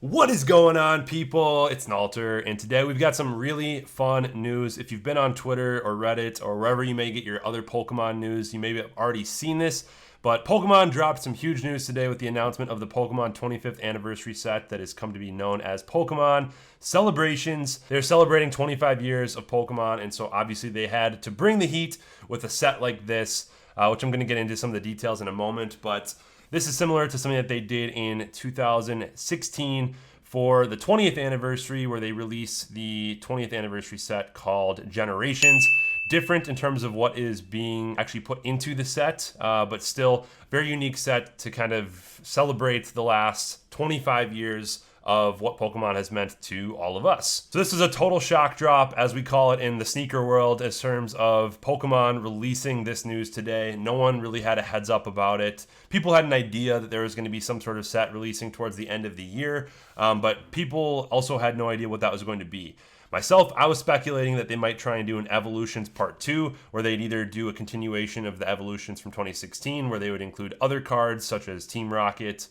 What is going on, people? It's Nalter, and today we've got some really fun news. If you've been on Twitter or Reddit or wherever you may get your other Pokemon news, you may have already seen this, but Pokemon dropped some huge news today with the announcement of the Pokemon 25th anniversary set that has come to be known as Pokemon Celebrations. They're celebrating 25 years of Pokemon, and so obviously they had to bring the heat with a set like this, which I'm going to get into some of the details in a moment, but this is similar to something that they did in 2016 for the 20th anniversary, where they released the 20th anniversary set called Generations. Different in terms of what is being actually put into the set, but still very unique set to kind of celebrate the last 25 years of what Pokemon has meant to all of us. So this is a total shock drop, as we call it in the sneaker world, in terms of Pokemon releasing this news today. No one really had a heads up about it. People had an idea that there was going to be some sort of set releasing towards the end of the year, but people also had no idea what that was going to be. Myself, I was speculating that they might try and do an Evolutions Part 2, where they'd either do a continuation of the Evolutions from 2016, where they would include other cards such as Team Rocket,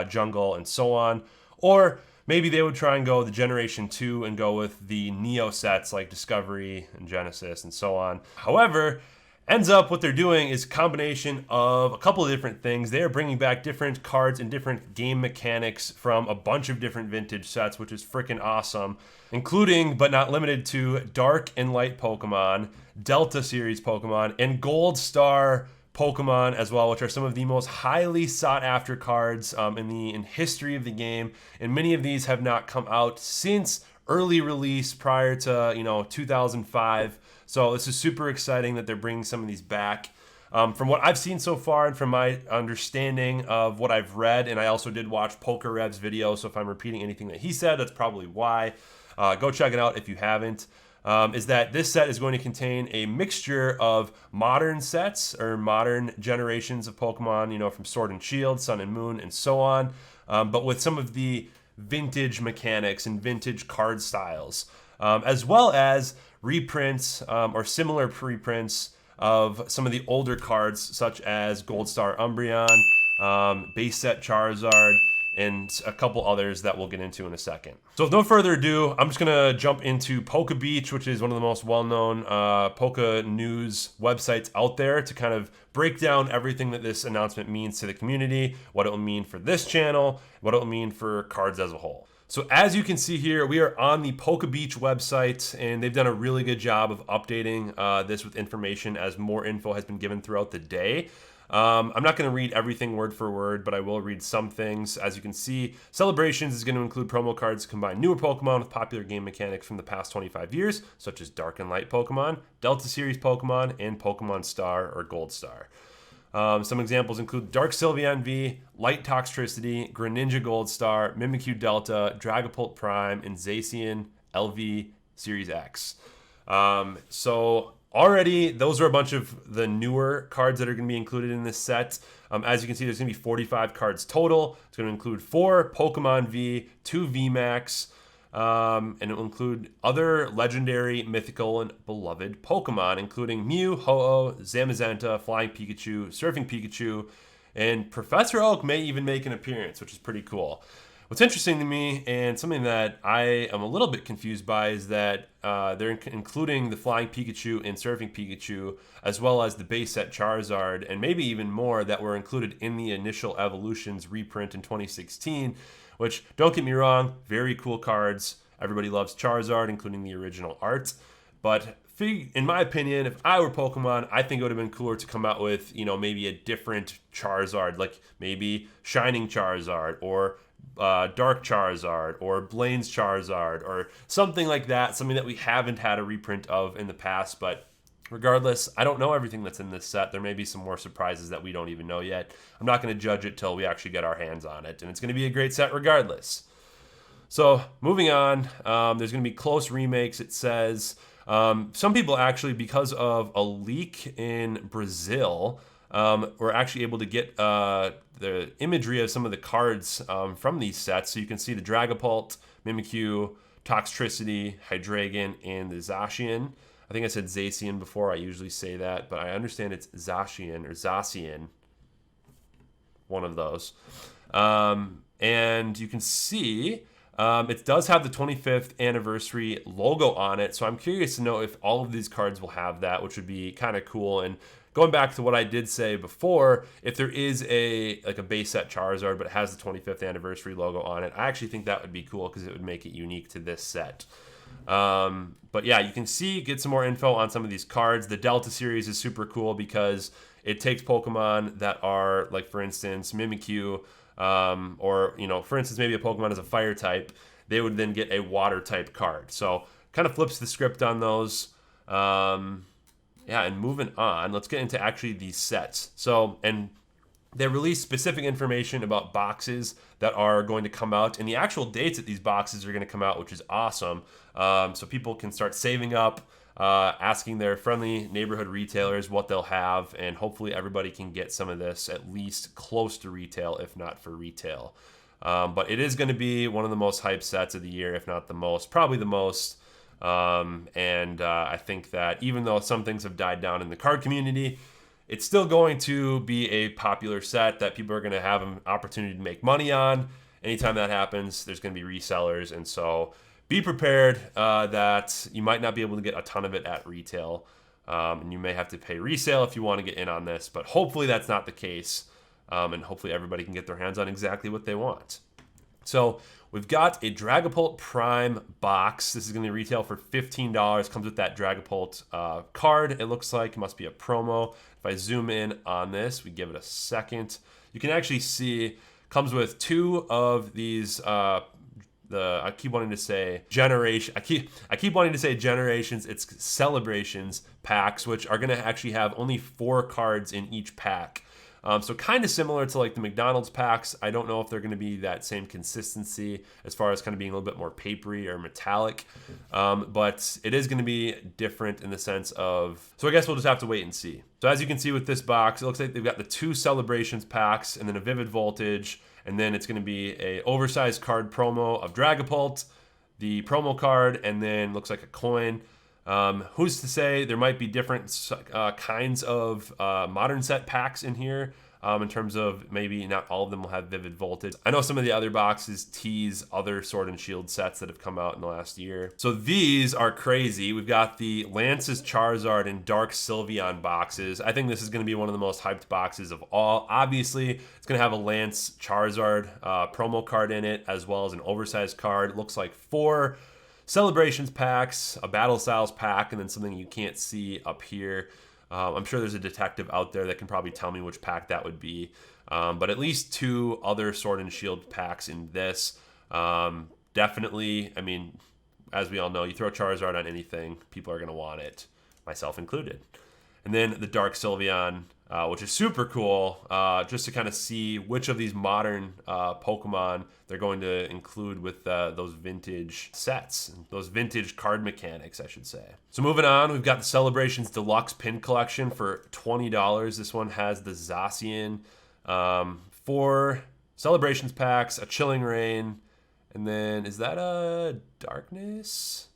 Jungle, and so on. Or maybe they would try and go the Generation 2 and go with the Neo sets like Discovery and Genesis and so on. However, ends up what they're doing is a combination of a couple of different things. They are bringing back different cards and different game mechanics from a bunch of different vintage sets, which is freaking awesome, including but not limited to Dark and Light Pokemon, Delta Series Pokemon, and Gold Star Pokemon as well, which are some of the most highly sought after cards in history of the game. And many of these have not come out since early release prior to 2005. So this is super exciting that they're bringing some of these back. From what I've seen so far and from my understanding of what I've read, and I also did watch PokeRev's video, so if I'm repeating anything that he said, that's probably why. Go check it out if you haven't. Is that this set is going to contain a mixture of modern sets or modern generations of Pokemon, from Sword and Shield, Sun and Moon, and so on, but with some of the vintage mechanics and vintage card styles, as well as reprints or similar preprints of some of the older cards, such as Gold Star Umbreon, base set Charizard, and a couple others that we'll get into in a second. So with no further ado, I'm just gonna jump into PokeBeach, which is one of the most well-known Poke news websites out there, to kind of break down everything that this announcement means to the community, what it will mean for this channel, what it will mean for cards as a whole. So as you can see here, we are on the PokeBeach website, and they've done a really good job of updating this with information as more info has been given throughout the day. I'm not going to read everything word for word, but I will read some things. As you can see, Celebrations is going to include promo cards to combine newer Pokemon with popular game mechanics from the past 25 years, such as Dark and Light Pokemon, Delta Series Pokemon, and Pokemon Star or Gold Star. Some examples include Dark Sylveon V, Light Toxtricity, Greninja Gold Star, Mimikyu Delta, Dragapult Prime, and Zacian LV.X. So already, those are a bunch of the newer cards that are going to be included in this set. As you can see, there's going to be 45 cards total. It's going to include 4 Pokemon V, 2 VMAX, and it will include other legendary, mythical, and beloved Pokemon, including Mew, Ho-Oh, Zamazenta, Flying Pikachu, Surfing Pikachu, and Professor Oak may even make an appearance, which is pretty cool. What's interesting to me, and something that I am a little bit confused by, is that they're including the Flying Pikachu and Surfing Pikachu, as well as the base set Charizard, and maybe even more that were included in the initial Evolutions reprint in 2016, which, don't get me wrong, very cool cards. Everybody loves Charizard, including the original art. But in my opinion, if I were Pokemon, I think it would have been cooler to come out with, maybe a different Charizard, like maybe Shining Charizard, or Dark Charizard, or Blaine's Charizard, or something like that, something that we haven't had a reprint of in the past. But regardless, I don't know everything that's in this set. There may be some more surprises that we don't even know yet. I'm not going to judge it till we actually get our hands on it, and it's going to be a great set regardless. So moving on, there's going to be close remakes, it says. Some people actually, because of a leak in Brazil, were actually able to get the imagery of some of the cards from these sets. So you can see the Dragapult, Mimikyu, Toxtricity, Hydreigon, and the Zacian. I think I said Zacian before. I usually say that, but I understand it's Zacian or Zacian. One of those. And you can see it does have the 25th anniversary logo on it. So I'm curious to know if all of these cards will have that, which would be kind of cool. And going back to what I did say before, if there is a base set Charizard, but it has the 25th anniversary logo on it, I actually think that would be cool because it would make it unique to this set. But yeah, you can see, get some more info on some of these cards. The Delta series is super cool because it takes Pokemon that are, like, for instance, Mimikyu, or, you know, for instance, maybe a Pokemon is a fire type, they would then get a water type card. So kind of flips the script on those. Yeah, and moving on, let's get into actually these sets. So, and they release specific information about boxes that are going to come out and the actual dates that these boxes are going to come out, which is awesome. So people can start saving up, asking their friendly neighborhood retailers what they'll have, and hopefully everybody can get some of this at least close to retail, if not for retail. But it is going to be one of the most hyped sets of the year, if not the most, probably the most. I think that even though some things have died down in the card community, it's still going to be a popular set that people are going to have an opportunity to make money on. Anytime that happens, there's going to be resellers. And so be prepared that you might not be able to get a ton of it at retail. And you may have to pay resale if you want to get in on this. But hopefully that's not the case. And hopefully everybody can get their hands on exactly what they want. So we've got a Dragapult Prime box. This is going to retail for $15. Comes with that Dragapult card. It looks like it must be a promo. If I zoom in on this, we give it a second. You can actually see comes with two of these. I keep wanting to say generation. I keep wanting to say generations. It's celebrations packs, which are going to actually have only 4 cards in each pack. So kind of similar to like the McDonald's packs. I don't know if they're going to be that same consistency as far as kind of being a little bit more papery or metallic. But it is going to be different in the sense of, so I guess we'll just have to wait and see. So as you can see with this box, it looks like they've got the 2 celebrations packs and then a Vivid Voltage. And then it's going to be a oversized card promo of Dragapult, the promo card, and then looks like a coin. Who's to say there might be different kinds of modern set packs in here in terms of maybe not all of them will have Vivid Voltage. I know some of the other boxes tease other Sword and Shield sets that have come out in the last year. So these are crazy. We've got the Lance's Charizard and Dark Sylveon boxes. I think this is going to be one of the most hyped boxes of all. Obviously, it's going to have a Lance Charizard promo card in it, as well as an oversized card. It looks like 4 celebrations packs, a battle styles pack, and then something you can't see up here. I'm sure there's a detective out there that can probably tell me which pack that would be. But at least 2 other Sword and Shield packs in this. Definitely, I mean, as we all know, you throw Charizard on anything, people are going to want it, myself included. And then the Dark Sylveon, which is super cool, just to kind of see which of these modern Pokemon they're going to include with those vintage sets, those vintage card mechanics, I should say. So moving on, we've got the Celebrations Deluxe Pin Collection for $20. This one has the Zacian, 4 Celebrations packs, a Chilling Reign, and then is that a Darkness?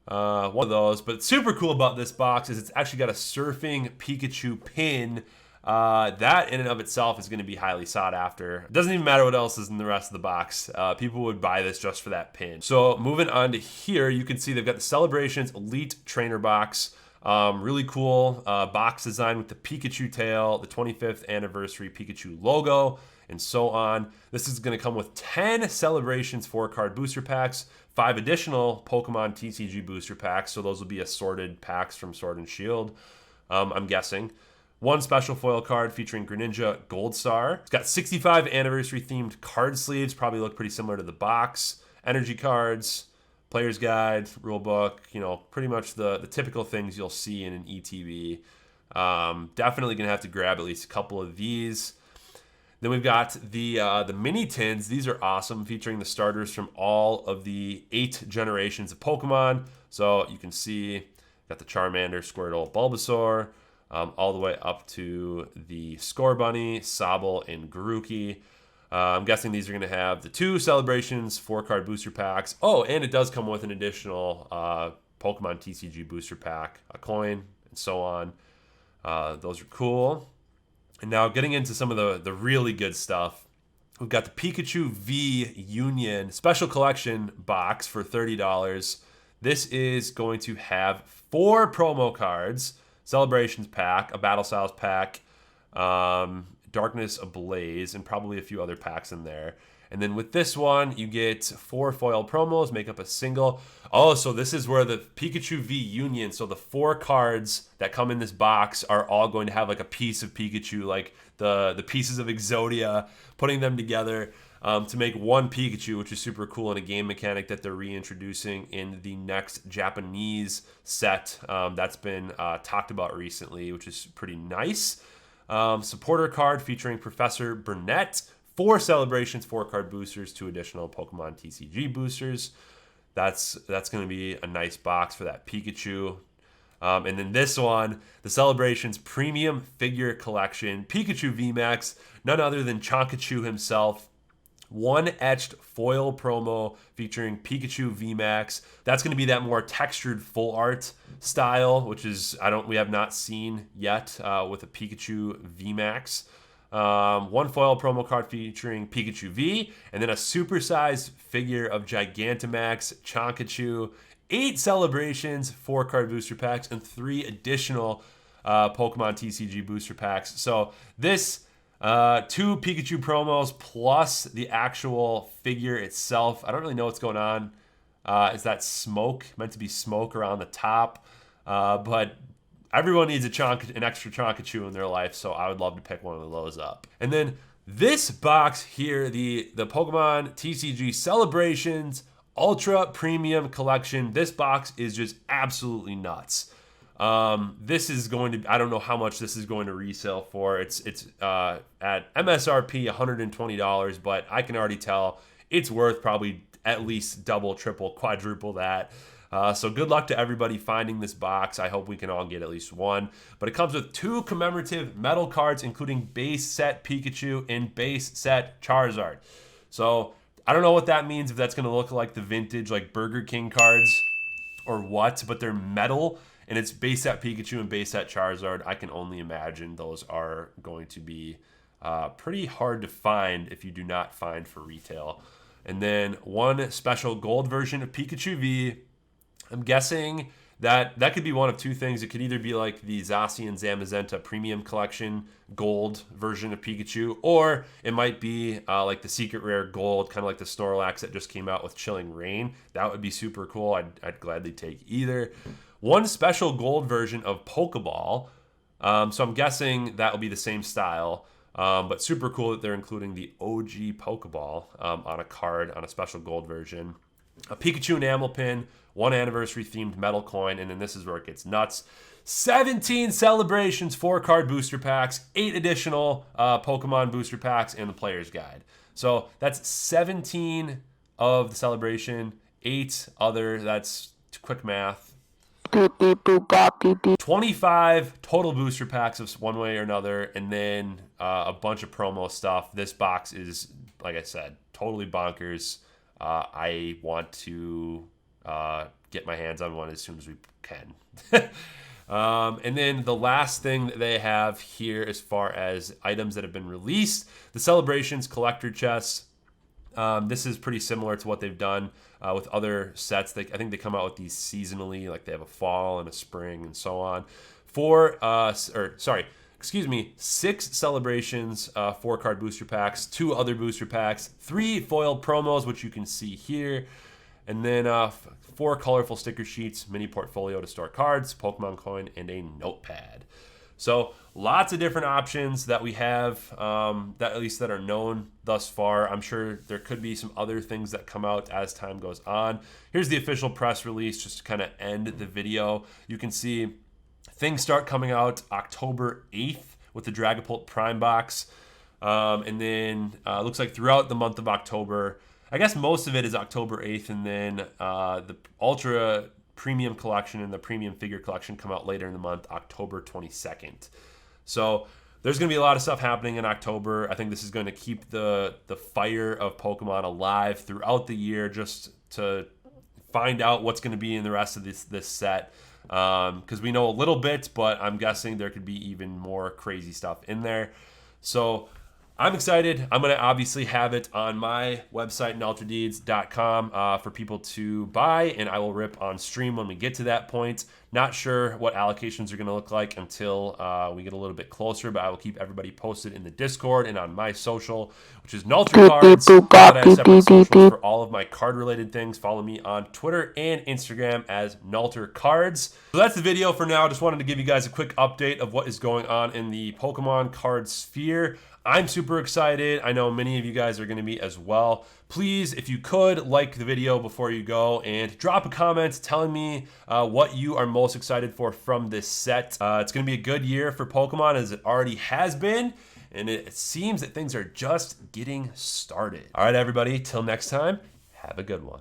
One of those. But super cool about this box is it's actually got a Surfing Pikachu pin. That in and of itself is going to be highly sought after. It doesn't even matter what else is in the rest of the box. People would buy this just for that pin. So moving on to here, you can see they've got the Celebrations Elite Trainer box. Really cool box design with the Pikachu tail, the 25th anniversary Pikachu logo, and so on. This is going to come with 10 Celebrations 4-card booster packs, 5 additional Pokemon TCG booster packs, so those will be assorted packs from Sword and Shield, I'm guessing. 1 special foil card featuring Greninja Gold Star. It's got 65 anniversary themed card sleeves, probably look pretty similar to the box. Energy cards, player's guide, rulebook, you know, pretty much the typical things you'll see in an ETB. Definitely gonna have to grab at least a couple of these. Then we've got the mini tins. These are awesome, featuring the starters from all of the 8 generations of Pokemon. So you can see, got the Charmander, Squirtle, Bulbasaur, all the way up to the Scorbunny, Sobble, and Grookey. I'm guessing these are going to have the 2 Celebrations 4-card booster packs. Oh, and it does come with an additional Pokemon TCG booster pack, a coin, and so on. Those are cool. And now getting into some of the really good stuff. We've got the Pikachu V Union Special Collection box for $30. This is going to have 4 promo cards, Celebrations pack, a Battle Styles pack, Darkness Ablaze, and probably a few other packs in there. And then with this one, you get 4 foil promos, make up a single. Oh, so this is where the Pikachu V Union, so the 4 cards that come in this box are all going to have like a piece of Pikachu, like the pieces of Exodia, putting them together to make one Pikachu, which is super cool, and a game mechanic that they're reintroducing in the next Japanese set that's been talked about recently, which is pretty nice. Supporter card featuring Professor Burnett, 4 celebrations, 4 card boosters, 2 additional Pokemon TCG boosters. That's going to be a nice box for that Pikachu. And then this one, the Celebrations Premium Figure Collection, Pikachu VMAX, none other than Chonkachu himself. 1 etched foil promo featuring Pikachu VMAX. That's going to be that more textured full art style, which is we have not seen yet with a Pikachu VMAX. 1 foil promo card featuring Pikachu V, and then a supersized figure of Gigantamax Chonkachu. 8 celebrations, 4 card booster packs, and 3 additional Pokemon TCG booster packs. So this 2 Pikachu promos plus the actual figure itself. I don't really know what's going on. Is that smoke? Meant to be smoke around the top. But everyone needs an extra Chonkachu in their life, so I would love to pick one of those up. And then this box here, the Pokemon TCG Celebrations Ultra Premium Collection. This box is just absolutely nuts. This is going to, I don't know how much this is going to resell for. It's at MSRP $120, but I can already tell it's worth probably at least double, triple, quadruple that. So good luck to everybody finding this box. I hope we can all get at least one. But it comes with 2 commemorative metal cards, including base set Pikachu and base set Charizard. So I don't know what that means, if that's going to look like the vintage like Burger King cards or what, but they're metal and it's base set Pikachu and base set Charizard. I can only imagine those are going to be pretty hard to find if you do not find for retail. And then 1 special gold version of Pikachu V. I'm guessing that could be one of 2 things. It could either be like the Zacian Zamazenta Premium Collection gold version of Pikachu, or it might be like the secret rare gold, kind of like the Snorlax that just came out with Chilling Reign. That would be super cool. I'd gladly take either. 1 special gold version of Pokeball. So I'm guessing that will be the same style, but super cool that they're including the OG Pokeball on a card, on a special gold version. A Pikachu enamel pin, 1 anniversary themed metal coin, and then this is where it gets nuts. 17 celebrations, 4 card booster packs, 8 additional Pokemon booster packs, and the player's guide. So that's 17 of the celebration, 8 other, that's quick math. 25 total booster packs of one way or another, and then a bunch of promo stuff. This box is, like I said, totally bonkers. I want to get my hands on one as soon as we can. And then the last thing that they have here as far as items that have been released, the Celebrations Collector Chests. This is pretty similar to what they've done with other sets. I think they come out with these seasonally, like they have a fall and a spring and so on. 6 celebrations, 4 card booster packs, 2 other booster packs, 3 foil promos, which you can see here, and then 4 colorful sticker sheets, mini portfolio to store cards, Pokemon coin, and a notepad. So lots of different options that we have, that at least that are known thus far. I'm sure there could be some other things that come out as time goes on. Here's the official press release just to kind of end the video. You can see things start coming out October 8th with the Dragapult Prime box. And then looks like throughout the month of October, I guess most of it is October 8th, and then the Ultra Premium Collection and the Premium Figure Collection come out later in the month, October 22nd. So there's going to be a lot of stuff happening in October. I think this is going to keep the fire of Pokemon alive throughout the year, just to find out what's going to be in the rest of this set. Because we know a little bit, but I'm guessing there could be even more crazy stuff in there. So I'm excited. I'm going to obviously have it on my website, nalterdeeds.com, for people to buy, and I will rip on stream when we get to that point. Not sure what allocations are going to look like until we get a little bit closer, but I will keep everybody posted in the Discord and on my social, which is Nalter Cards. I have separate socials for all of my card-related things. Follow me on Twitter and Instagram as Nalter Cards. So that's the video for now. Just wanted to give you guys a quick update of what is going on in the Pokemon card sphere. I'm super excited. I know many of you guys are going to be as well. Please, if you could, like the video before you go and drop a comment telling me what you are most excited for from this set. It's going to be a good year for Pokemon, as it already has been, and it seems that things are just getting started. All right, everybody, till next time, have a good one.